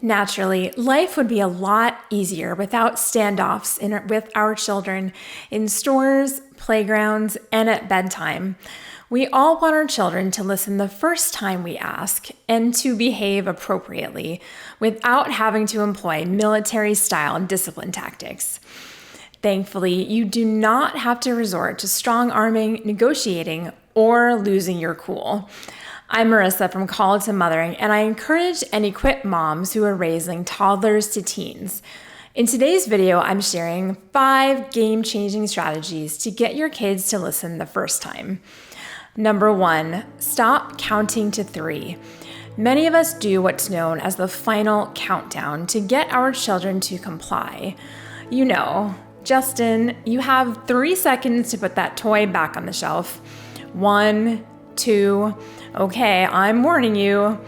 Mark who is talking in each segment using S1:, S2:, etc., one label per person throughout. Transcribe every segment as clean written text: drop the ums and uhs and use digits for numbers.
S1: Naturally, life would be a lot easier without standoffs with our children in stores, playgrounds, and at bedtime. We all want our children to listen the first time we ask and to behave appropriately without having to employ military-style discipline tactics. Thankfully, you do not have to resort to strong-arming, negotiating, or losing your cool. I'm Marisa from Call to Mothering, and I encourage and equip moms who are raising toddlers to teens. In today's video, I'm sharing 5 game-changing strategies to get your kids to listen the first time. Number 1, stop counting to 3. Many of us do what's known as the final countdown to get our children to comply. You know, Justin, you have 3 seconds to put that toy back on the shelf. 1, 2, okay, I'm warning you,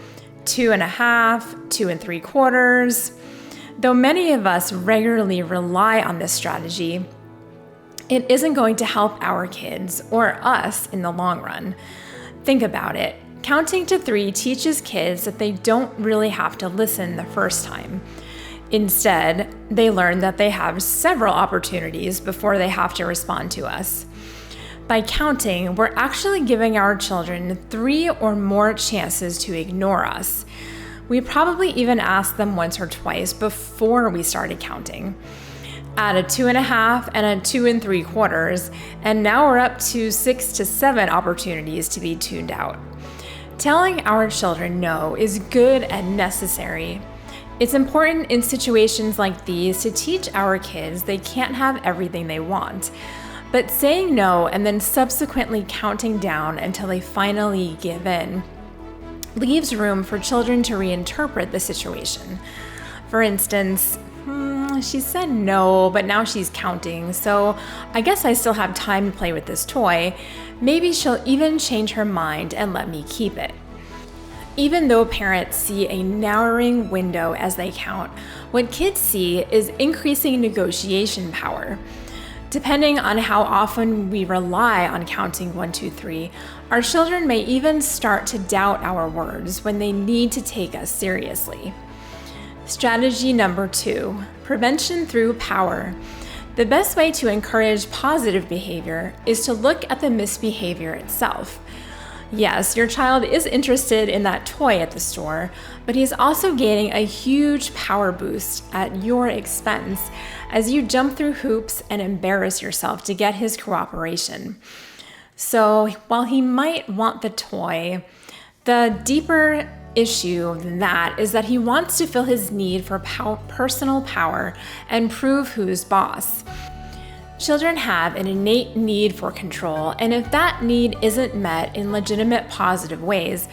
S1: 2.5, 2 3/4. Though many of us regularly rely on this strategy, it isn't going to help our kids or us in the long run. Think about it. Counting to 3 teaches kids that they don't really have to listen the first time. Instead, they learn that they have several opportunities before they have to respond to us. By counting, we're actually giving our children 3 or more chances to ignore us. We probably even asked them once or twice before we started counting. Add a 2.5 and a 2 3/4, and now we're up to 6 to 7 opportunities to be tuned out. Telling our children no is good and necessary. It's important in situations like these to teach our kids they can't have everything they want. But saying no and then subsequently counting down until they finally give in leaves room for children to reinterpret the situation. For instance, she said no, but now she's counting, so I guess I still have time to play with this toy. Maybe she'll even change her mind and let me keep it. Even though parents see a narrowing window as they count, what kids see is increasing negotiation power. Depending on how often we rely on counting 1, 2, 3, our children may even start to doubt our words when they need to take us seriously. Strategy number 2, prevention through power. The best way to encourage positive behavior is to look at the misbehavior itself. Yes, your child is interested in that toy at the store, but he's also gaining a huge power boost at your expense as you jump through hoops and embarrass yourself to get his cooperation. So while he might want the toy, the deeper issue than that is that he wants to fill his need for personal power and prove who's boss. Children have an innate need for control, and if that need isn't met in legitimate positive ways,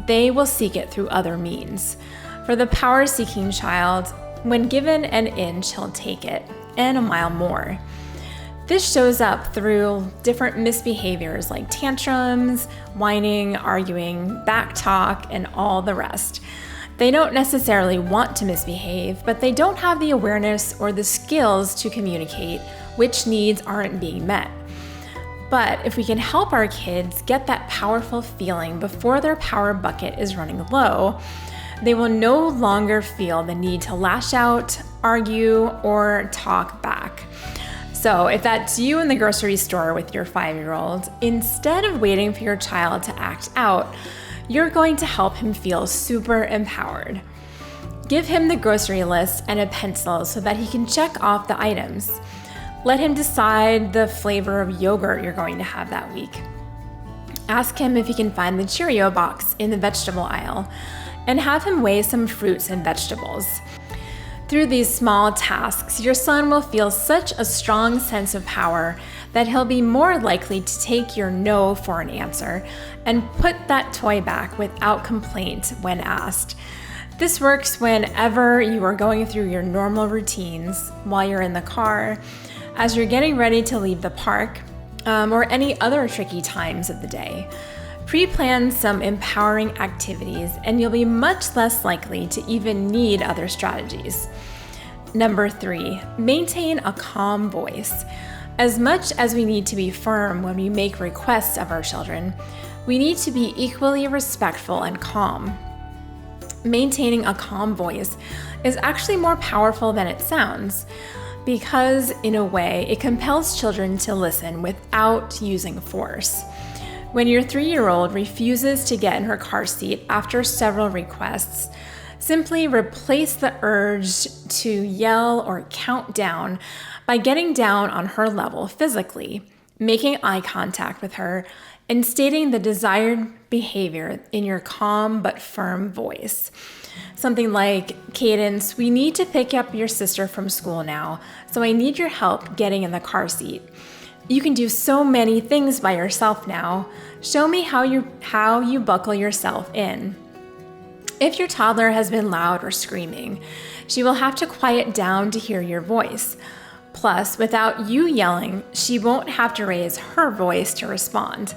S1: they will seek it through other means. For the power-seeking child, when given an inch, he'll take it, and a mile more. This shows up through different misbehaviors like tantrums, whining, arguing, backtalk, and all the rest. They don't necessarily want to misbehave, but they don't have the awareness or the skills to communicate which needs aren't being met. But if we can help our kids get that powerful feeling before their power bucket is running low, they will no longer feel the need to lash out, argue, or talk back. So if that's you in the grocery store with your 5-year-old, instead of waiting for your child to act out, you're going to help him feel super empowered. Give him the grocery list and a pencil so that he can check off the items. Let him decide the flavor of yogurt you're going to have that week. Ask him if he can find the Cheerio box in the vegetable aisle, and have him weigh some fruits and vegetables. Through these small tasks, your son will feel such a strong sense of power that he'll be more likely to take your no for an answer and put that toy back without complaint when asked. This works whenever you are going through your normal routines, while you're in the car, as you're getting ready to leave the park, or any other tricky times of the day. Pre-plan some empowering activities and you'll be much less likely to even need other strategies. Number 3, maintain a calm voice. As much as we need to be firm when we make requests of our children, we need to be equally respectful and calm. Maintaining a calm voice is actually more powerful than it sounds because, in a way, it compels children to listen without using force. When your 3-year-old refuses to get in her car seat after several requests, simply replace the urge to yell or count down by getting down on her level physically, making eye contact with her, and stating the desired behavior in your calm but firm voice. Something like, "Cadence, we need to pick up your sister from school now, so I need your help getting in the car seat. You can do so many things by yourself now. Show me how you buckle yourself in." If your toddler has been loud or screaming, she will have to quiet down to hear your voice. Plus, without you yelling, she won't have to raise her voice to respond.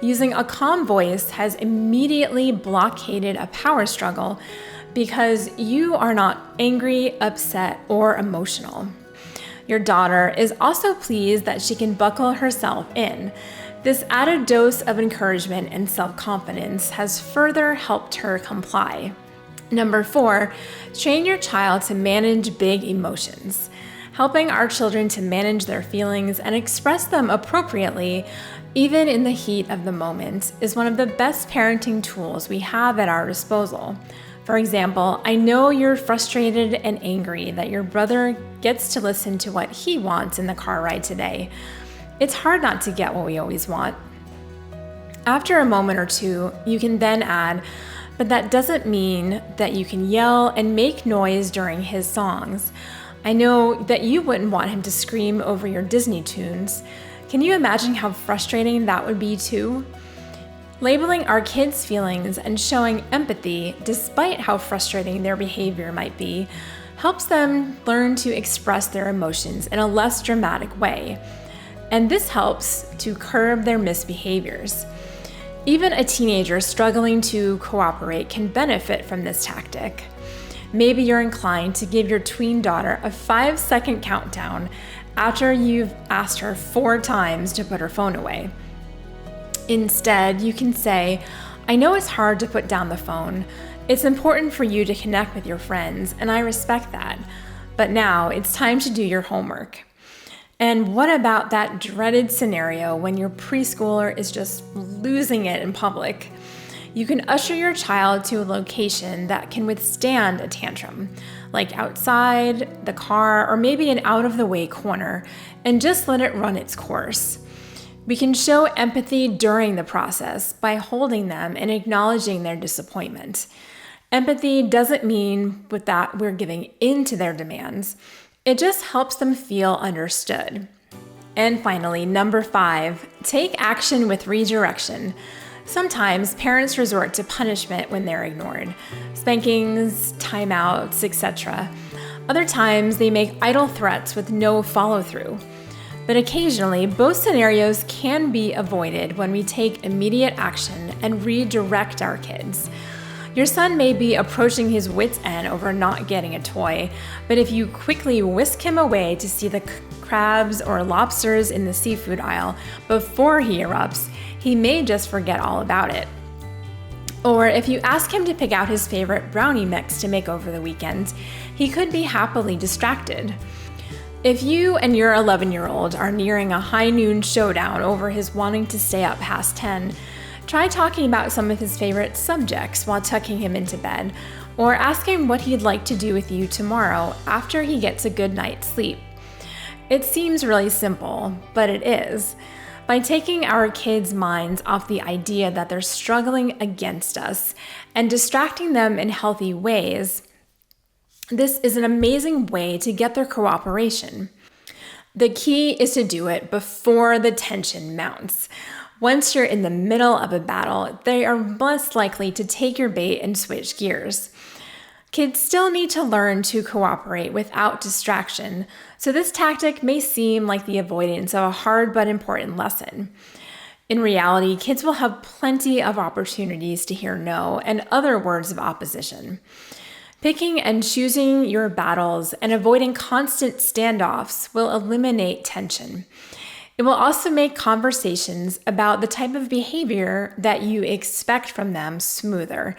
S1: Using a calm voice has immediately blockaded a power struggle because you are not angry, upset, or emotional. Your daughter is also pleased that she can buckle herself in. This added dose of encouragement and self-confidence has further helped her comply. Number 4, train your child to manage big emotions. Helping our children to manage their feelings and express them appropriately, even in the heat of the moment, is one of the best parenting tools we have at our disposal. For example, I know you're frustrated and angry that your brother gets to listen to what he wants in the car ride today. It's hard not to get what we always want. After a moment or two, you can then add, "But that doesn't mean that you can yell and make noise during his songs. I know that you wouldn't want him to scream over your Disney tunes. Can you imagine how frustrating that would be too?" Labeling our kids' feelings and showing empathy, despite how frustrating their behavior might be, helps them learn to express their emotions in a less dramatic way. And this helps to curb their misbehaviors. Even a teenager struggling to cooperate can benefit from this tactic. Maybe you're inclined to give your tween daughter a 5-second countdown after you've asked her 4 times to put her phone away. Instead, you can say, "I know it's hard to put down the phone. It's important for you to connect with your friends, and I respect that. But now it's time to do your homework." And what about that dreaded scenario when your preschooler is just losing it in public? You can usher your child to a location that can withstand a tantrum, like outside, the car, or maybe an out-of-the-way corner, and just let it run its course. We can show empathy during the process by holding them and acknowledging their disappointment. Empathy doesn't mean with that we're giving in to their demands. It just helps them feel understood. And finally, number 5, take action with redirection. Sometimes parents resort to punishment when they're ignored, spankings, timeouts, etc. Other times they make idle threats with no follow-through. But occasionally, both scenarios can be avoided when we take immediate action and redirect our kids. Your son may be approaching his wit's end over not getting a toy, but if you quickly whisk him away to see the crabs or lobsters in the seafood aisle before he erupts, he may just forget all about it. Or if you ask him to pick out his favorite brownie mix to make over the weekend, he could be happily distracted. If you and your 11-year-old are nearing a high noon showdown over his wanting to stay up past 10, try talking about some of his favorite subjects while tucking him into bed, or ask him what he'd like to do with you tomorrow after he gets a good night's sleep. It seems really simple, but it is. By taking our kids' minds off the idea that they're struggling against us and distracting them in healthy ways, this is an amazing way to get their cooperation. The key is to do it before the tension mounts. Once you're in the middle of a battle, they are less likely to take your bait and switch gears. Kids still need to learn to cooperate without distraction, so this tactic may seem like the avoidance of a hard but important lesson. In reality, kids will have plenty of opportunities to hear no and other words of opposition. Picking and choosing your battles and avoiding constant standoffs will eliminate tension. It will also make conversations about the type of behavior that you expect from them smoother,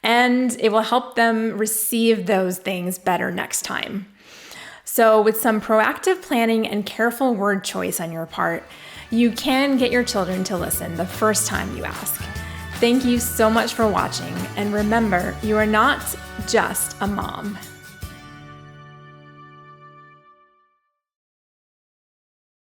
S1: and it will help them receive those things better next time. So with some proactive planning and careful word choice on your part, you can get your children to listen the first time you ask. Thank you so much for watching, and remember, you are not just a mom.